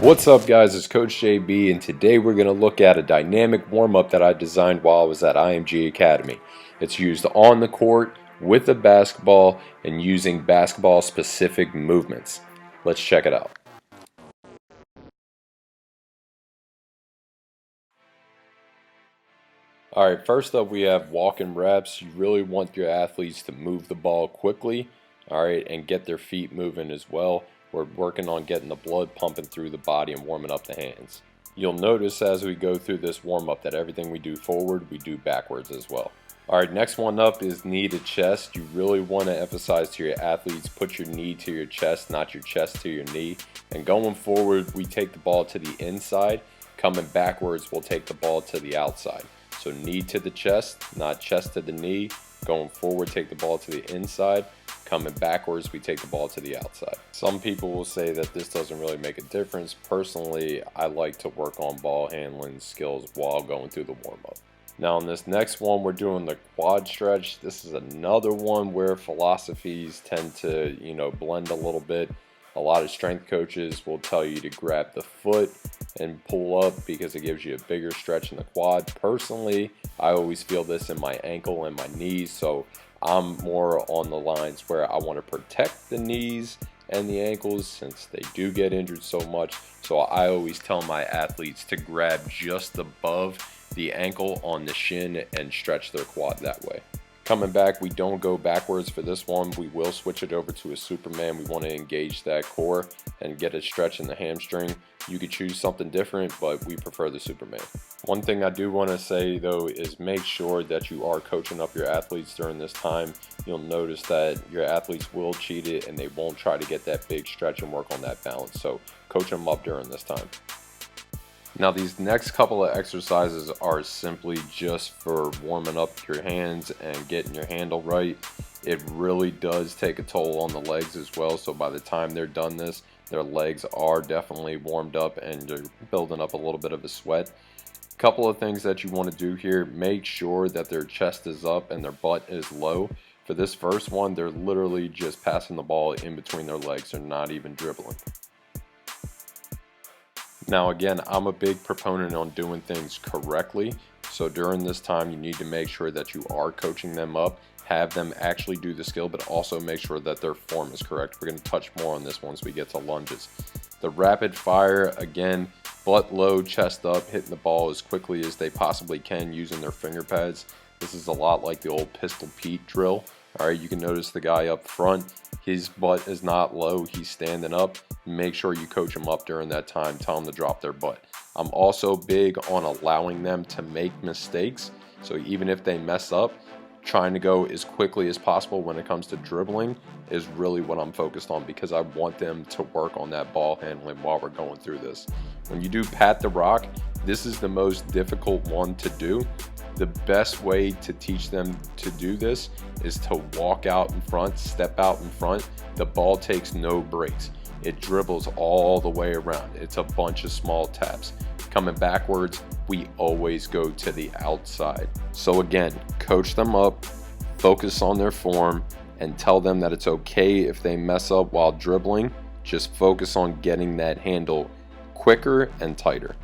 What's up guys, it's Coach JB, and today we're going to look at a dynamic warm-up that I designed while I was at IMG Academy. It's used on the court with a basketball and using basketball specific movements. Let's check it out. Alright, first up we have walking reps. You really want your athletes to move the ball quickly, alright, and get their feet moving as well. We're working on getting the blood pumping through the body and warming up the hands. You'll notice as we go through this warm-up that everything we do forward, we do backwards as well. Alright, next one up is knee to chest. You really want to emphasize to your athletes, put your knee to your chest, not your chest to your knee. And going forward, we take the ball to the inside. Coming backwards, we'll take the ball to the outside. So knee to the chest, not chest to the knee. Going forward, take the ball to the inside. Coming backwards, we take the ball to the outside. Some people will say that this doesn't really make a difference. Personally, I like to work on ball handling skills while going through the warm-up. Now in this next one, we're doing the quad stretch. This is another one where philosophies tend to, blend a little bit. A lot of strength coaches will tell you to grab the foot and pull up because it gives you a bigger stretch in the quad. Personally, I always feel this in my ankle and my knees, so I'm more on the lines where I want to protect the knees and the ankles since they do get injured so much. So I always tell my athletes to grab just above the ankle on the shin and stretch their quad that way. Coming back, we don't go backwards for this one. We will switch it over to a Superman. We want to engage that core and get a stretch in the hamstring. You could choose something different, but we prefer the Superman. One thing I do want to say though is make sure that you are coaching up your athletes during this time. You'll notice that your athletes will cheat it and they won't try to get that big stretch and work on that balance. So coach them up during this time. Now these next couple of exercises are simply just for warming up your hands and getting your handle right. It really does take a toll on the legs as well, so by the time they're done this, their legs are definitely warmed up and they're building up a little bit of a sweat. Couple of things that you want to do here: make sure that their chest is up and their butt is low. For this first one, they're literally just passing the ball in between their legs. They're not even dribbling. Now again, I'm a big proponent on doing things correctly, so during this time you need to make sure that you are coaching them up, have them actually do the skill, but also make sure that their form is correct. We're going to touch more on this once we get to lunges. The rapid fire, again, butt low, chest up, hitting the ball as quickly as they possibly can using their finger pads. This is a lot like the old Pistol Pete drill. Alright, you can notice the guy up front, his butt is not low, he's standing up. Make sure you coach him up during that time, tell them to drop their butt. I'm also big on allowing them to make mistakes, so even if they mess up, trying to go as quickly as possible when it comes to dribbling is really what I'm focused on, because I want them to work on that ball handling while we're going through this. When you do pat the rock, this is the most difficult one to do. The best way to teach them to do this is to walk out in front, step out in front. The ball takes no breaks. It dribbles all the way around. It's a bunch of small taps. Coming backwards, we always go to the outside. So again, coach them up, focus on their form, and tell them that it's okay if they mess up while dribbling. Just focus on getting that handle quicker and tighter.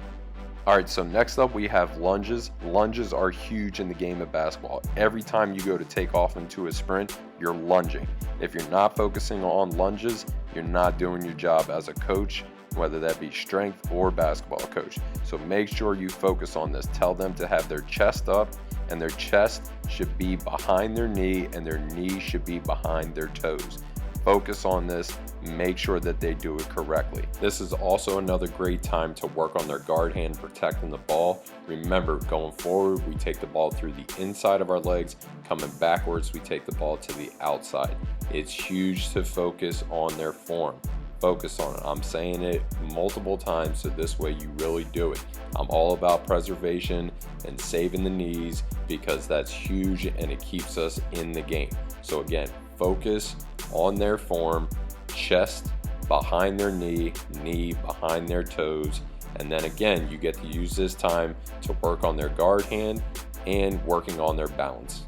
Alright, so next up we have lunges. Lunges are huge in the game of basketball. Every time you go to take off into a sprint, you're lunging. If you're not focusing on lunges, you're not doing your job as a coach, whether that be strength or basketball coach. So make sure you focus on this. Tell them to have their chest up, and their chest should be behind their knee, and their knee should be behind their toes. Focus on this, make sure that they do it correctly. This is also another great time to work on their guard hand protecting the ball. Remember, going forward, we take the ball through the inside of our legs. Coming backwards, we take the ball to the outside. It's huge to focus on their form. Focus on it. I'm saying it multiple times, so this way you really do it. I'm all about preservation and saving the knees because that's huge and it keeps us in the game. So again, focus on their form, chest behind their knee, knee behind their toes, and then again, you get to use this time to work on their guard hand and working on their balance.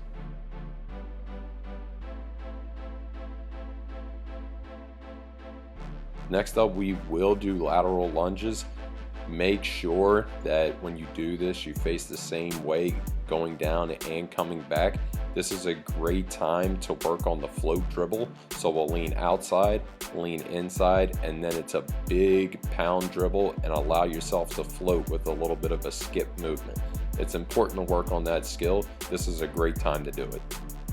Next up, we will do lateral lunges. Make sure that when you do this, you face the same way going down and coming back. This is a great time to work on the float dribble. So we'll lean outside, lean inside, and then it's a big pound dribble, and allow yourself to float with a little bit of a skip movement. It's important to work on that skill. This is a great time to do it.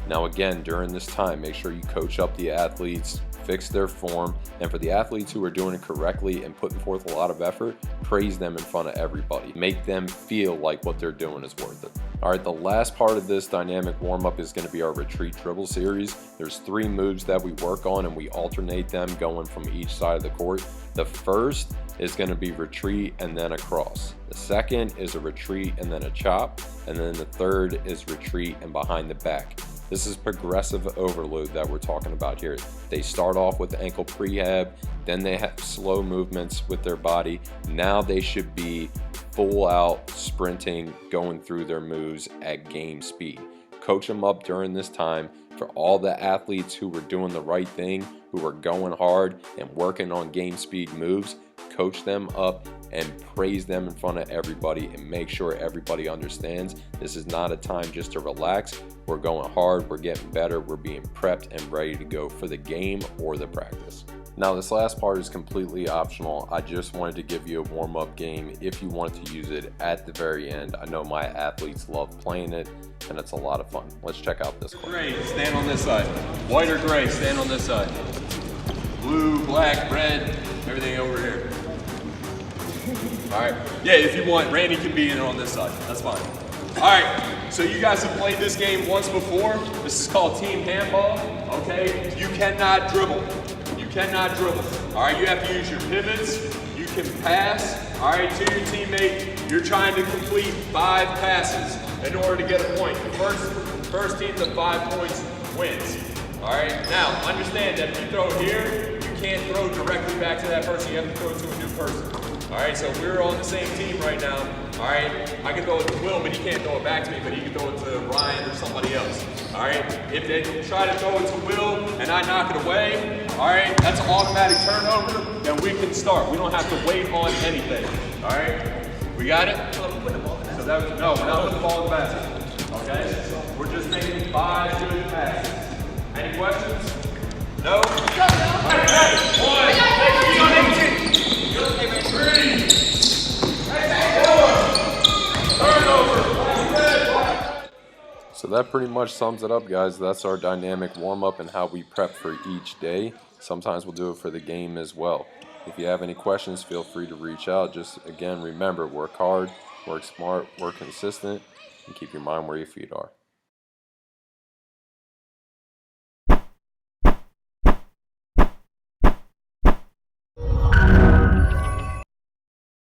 Now again, during this time, make sure you coach up the athletes, fix their form, and for the athletes who are doing it correctly and putting forth a lot of effort, praise them in front of everybody. Make them feel like what they're doing is worth it. All right, the last part of this dynamic warm-up is going to be our retreat dribble series. There's 3 moves that we work on, and we alternate them going from each side of the court. The first is going to be retreat and then a cross. The second is a retreat and then a chop. And then the third is retreat and behind the back. This is progressive overload that we're talking about here. They start off with ankle prehab, then they have slow movements with their body. Now they should be full out sprinting, going through their moves at game speed. Coach them up during this time. For all the athletes who were doing the right thing, who were going hard and working on game speed moves, coach them up and praise them in front of everybody, and make sure everybody understands this is not a time just to relax. We're going hard, we're getting better, we're being prepped and ready to go for the game or the practice. Now this last part is completely optional. I just wanted to give you a warm-up game if you want to use it at the very end. I know my athletes love playing it, and it's a lot of fun. Let's check out this one. Gray, stand on this side. White or gray, stand on this side. Blue, black, red, everything over here. All right, yeah, if you want, Randy can be in on this side, that's fine. All right, so you guys have played this game once before. This is called team handball, okay? You cannot dribble. You cannot dribble. All right, you have to use your pivots. You can pass, all right, to your teammate. You're trying to complete 5 passes in order to get a point. The first team to 5 points wins. All right, now understand that if you throw here, you can't throw directly back to that person. You have to throw it to a new person. All right, so we're on the same team right now. All right, I can throw it to Will, but he can't throw it back to me, but he can throw it to Ryan or somebody else. All right, if they try to throw it to Will and I knock it away, all right, that's an automatic turnover, then we can start. We don't have to wait on anything. All right, we got it? So that was, no, we're not putting the ball in the basket. Okay, we're just making 5 good passes. Any questions? No? All right, 1, 3, 4, turnover. So that pretty much sums it up, guys. That's our dynamic warm-up and how we prep for each day. Sometimes we'll do it for the game as well. If you have any questions, feel free to reach out. Just, again, remember, work hard, work smart, work consistent, and keep your mind where your feet are.